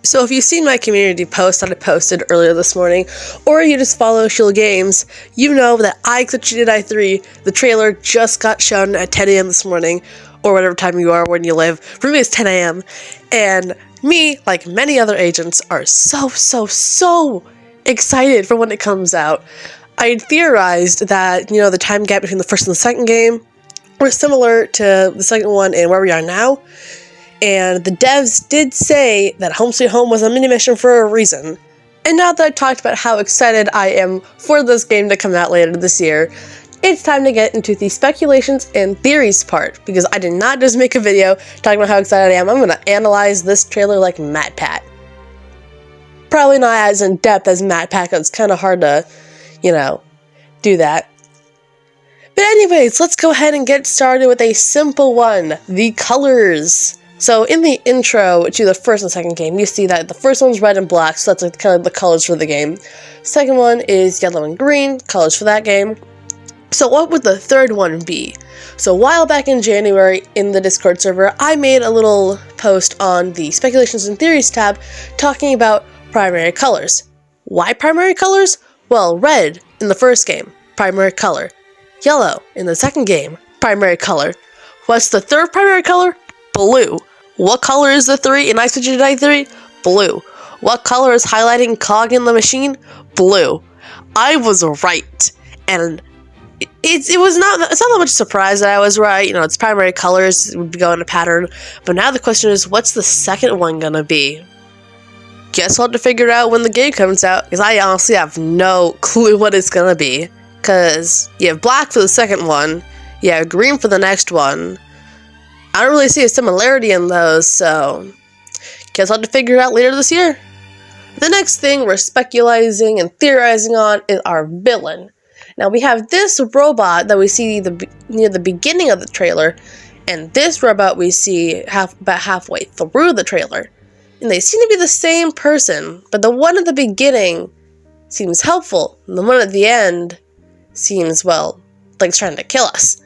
So if you've seen my community post that I posted earlier this morning, or you just follow Schell Games, you know that I Glitchy Did I 3, the trailer just got shown at 10 a.m. this morning, or whatever time you are when you live. For me, it's 10 a.m. And me, like many other agents, are so excited for when it comes out. I theorized that, the time gap between the first and the second game were similar to the second one and where we are now. And the devs did say that Home Sweet Home was a mini-mission for a reason. And now that I've talked about how excited I am for this game to come out later this year, it's time to get into the speculations and theories part, because I did not just make a video talking about how excited I am. I'm going to analyze this trailer like MatPat. Probably not as in depth as MatPat, because it's kind of hard to, do that. But anyways, let's go ahead and get started with a simple one, the colors. So in the intro to the first and second game, you see that the first one's red and black, so that's like kind of the colors for the game. Second one is yellow and green, colors for that game. So what would the third one be? So a while back in January in the Discord server, I made a little post on the Speculations and Theories tab talking about primary colors. Why primary colors? Well, red in the first game, primary color. Yellow in the second game, primary color. What's the third primary color? Blue. What color is the 3 in I Glitchy Did I 3? Blue. What color is highlighting cog in the machine? Blue. I was right. And it's not that much surprise that I was right. It's primary colors, it would go in a pattern. But now the question is, what's the second one gonna be? Guess we'll have to figure it out when the game comes out, because I honestly have no clue what it's gonna be. Because you have black for the second one, you have green for the next one. I don't really see a similarity in those, so guess I'll have to figure it out later this year. The next thing we're speculating and theorizing on is our villain. Now we have this robot that we see near the beginning of the trailer, and this robot we see about halfway through the trailer. And they seem to be the same person, but the one at the beginning seems helpful, and the one at the end seems, like it's trying to kill us.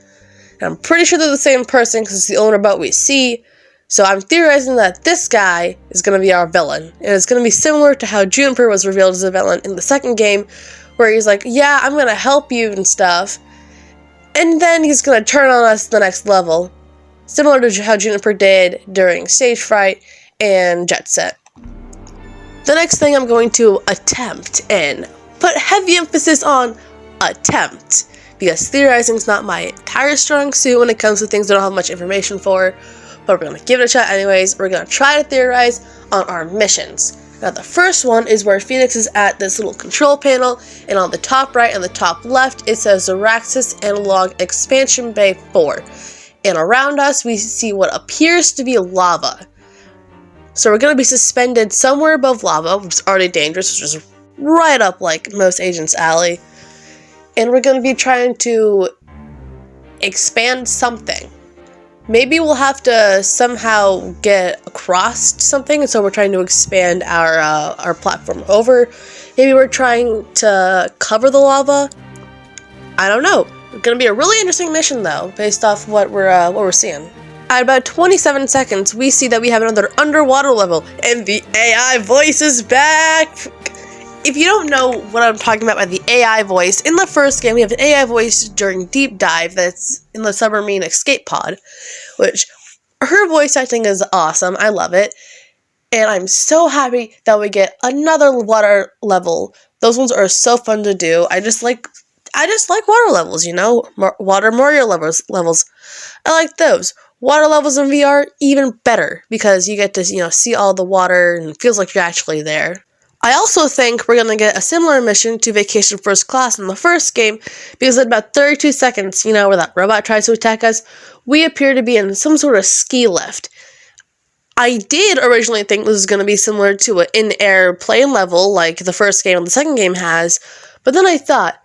And I'm pretty sure they're the same person because it's the only robot we see. So I'm theorizing that this guy is going to be our villain. And it's going to be similar to how Juniper was revealed as a villain in the second game, where he's like, yeah, I'm going to help you and stuff. And then he's going to turn on us the next level. Similar to how Juniper did during Stage Fright and Jet Set. The next thing I'm going to attempt, and put heavy emphasis on attempt, because theorizing is not my entire strong suit when it comes to things I don't have much information for, but we're going to give it a shot anyways. We're going to try to theorize on our missions. Now the first one is where Phoenix is at this little control panel, and on the top right and the top left it says Zeraxis Analog Expansion Bay 4. And around us we see what appears to be lava. So we're going to be suspended somewhere above lava, which is already dangerous, which is right up like most agents' alley. And we're going to be trying to expand something. Maybe we'll have to somehow get across something, and so we're trying to expand our platform over. Maybe we're trying to cover the lava. I don't know. It's going to be a really interesting mission, though, based off what we're seeing. At about 27 seconds, we see that we have another underwater level, and the AI voice is back! If you don't know what I'm talking about by the AI voice, in the first game we have an AI voice during Deep Dive that's in the submarine escape pod, which her voice acting is awesome. I love it. And I'm so happy that we get another water level. Those ones are so fun to do. I just like water levels, water Mario levels. I like those. Water levels in VR, even better, because you get to, see all the water and it feels like you're actually there. I also think we're going to get a similar mission to Vacation First Class in the first game, because at about 32 seconds, where that robot tries to attack us, we appear to be in some sort of ski lift. I did originally think this was going to be similar to an in-air plane level like the first game and the second game has, but then I thought,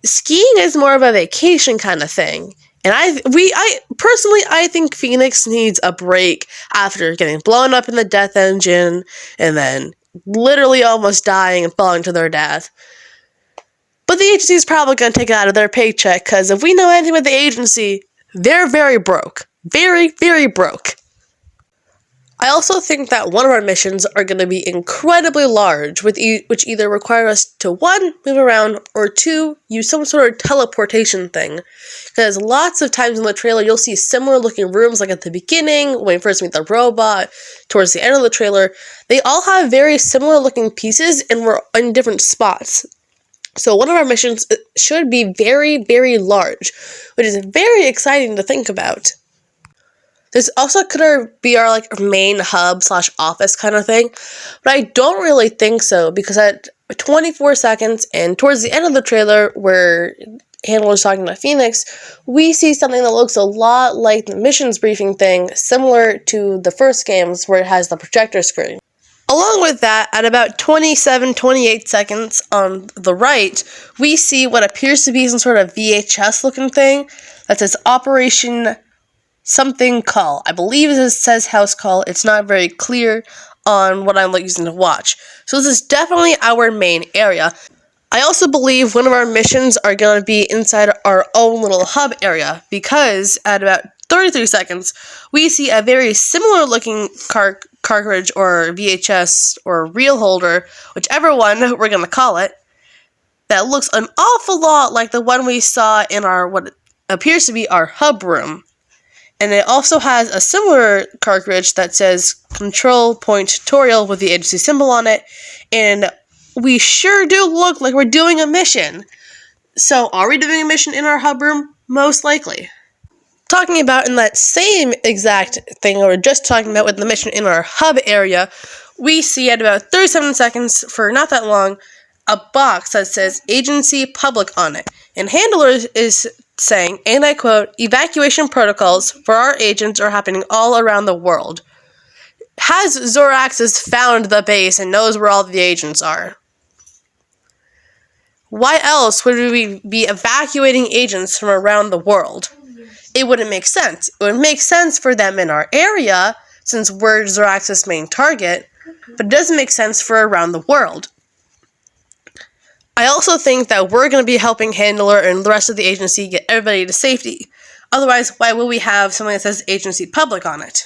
skiing is more of a vacation kind of thing. And I think Phoenix needs a break after getting blown up in the death engine and then literally almost dying and falling to their death. But the agency is probably going to take it out of their paycheck, because if we know anything about the agency, they're very broke. Very, very broke. I also think that one of our missions are going to be incredibly large, which either require us to 1, move around, or 2, use some sort of teleportation thing. Because lots of times in the trailer, you'll see similar looking rooms, like at the beginning, when you first meet the robot, towards the end of the trailer. They all have very similar looking pieces, and we're in different spots. So one of our missions should be very, very large, which is very exciting to think about. This also could be our main hub / office kind of thing, but I don't really think so, because at 24 seconds and towards the end of the trailer where Handler's talking to Phoenix, we see something that looks a lot like the missions briefing thing, similar to the first games where it has the projector screen. Along with that, at about 27-28 seconds on the right, we see what appears to be some sort of VHS looking thing that says Operation something call. I believe it says house call. It's not very clear on what I'm using to watch. So this is definitely our main area. I also believe one of our missions are going to be inside our own little hub area, because at about 33 seconds, we see a very similar looking cartridge or VHS or reel holder, whichever one we're going to call it, that looks an awful lot like the one we saw in our what appears to be our hub room. And it also has a similar cartridge that says Control Point Tutorial with the agency symbol on it. And we sure do look like we're doing a mission. So are we doing a mission in our hub room? Most likely. Talking about in that same exact thing we were just talking about with the mission in our hub area, we see at about 37 seconds, for not that long, a box that says Agency Public on it. And Handler is saying, and I quote, "Evacuation protocols for our agents are happening all around the world." Has Zoraxis found the base and knows where all the agents are? Why else would we be evacuating agents from around the world? It wouldn't make sense. It would make sense for them in our area, since we're Zoraxis' main target, but it doesn't make sense for around the world. I also think that we're going to be helping Handler and the rest of the agency get everybody to safety. Otherwise, why will we have something that says Agency Public on it?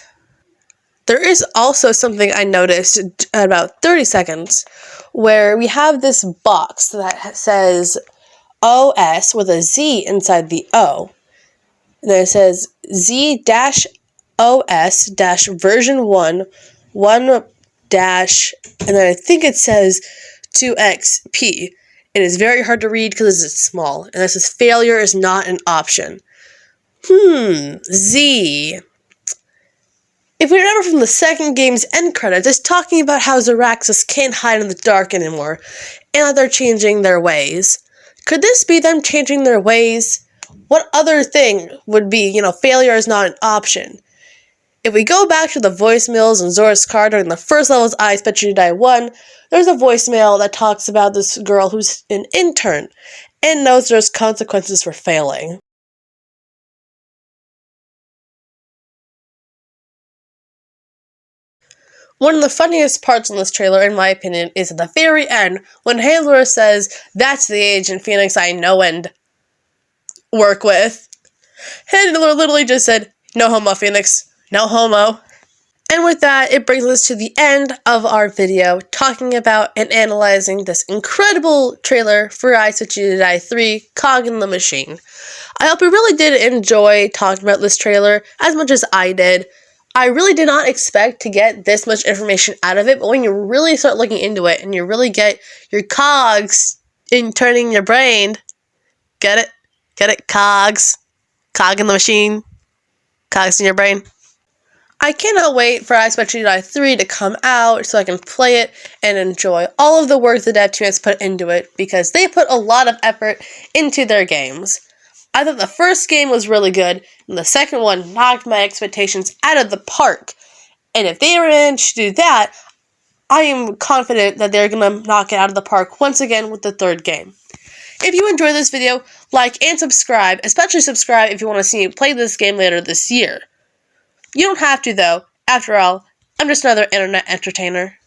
There is also something I noticed at about 30 seconds, where we have this box that says OS with a Z inside the O. And then it says Z-OS-version 1, 1 dash, and then I think it says 2XP. It is very hard to read because it's small, and it says failure is not an option. Z. If we remember from the second game's end credits, it's talking about how Zoraxis can't hide in the dark anymore, and that they're changing their ways. Could this be them changing their ways? What other thing would be, failure is not an option? If we go back to the voicemails in Zora's car during the first level's I Expect You to Die 1, there's a voicemail that talks about this girl who's an intern and knows there's consequences for failing. One of the funniest parts in this trailer, in my opinion, is at the very end when Handler says, "That's the agent Phoenix I know and work with." Handler literally just said, "No homo, Phoenix. No homo." And with that, it brings us to the end of our video talking about and analyzing this incredible trailer for I Expect You to Die 3, Cog in the Machine. I hope you really did enjoy talking about this trailer as much as I did. I really did not expect to get this much information out of it, but when you really start looking into it and you really get your cogs in turning your brain, get it? Get it? Cogs. Cog in the machine. Cogs in your brain. I cannot wait for I Expect You to Die 3 to come out so I can play it and enjoy all of the work the dev team has put into it, because they put a lot of effort into their games. I thought the first game was really good, and the second one knocked my expectations out of the park. And if they manage to do that, I am confident that they're going to knock it out of the park once again with the third game. If you enjoyed this video, like and subscribe, especially subscribe if you want to see me play this game later this year. You don't have to, though. After all, I'm just another internet entertainer.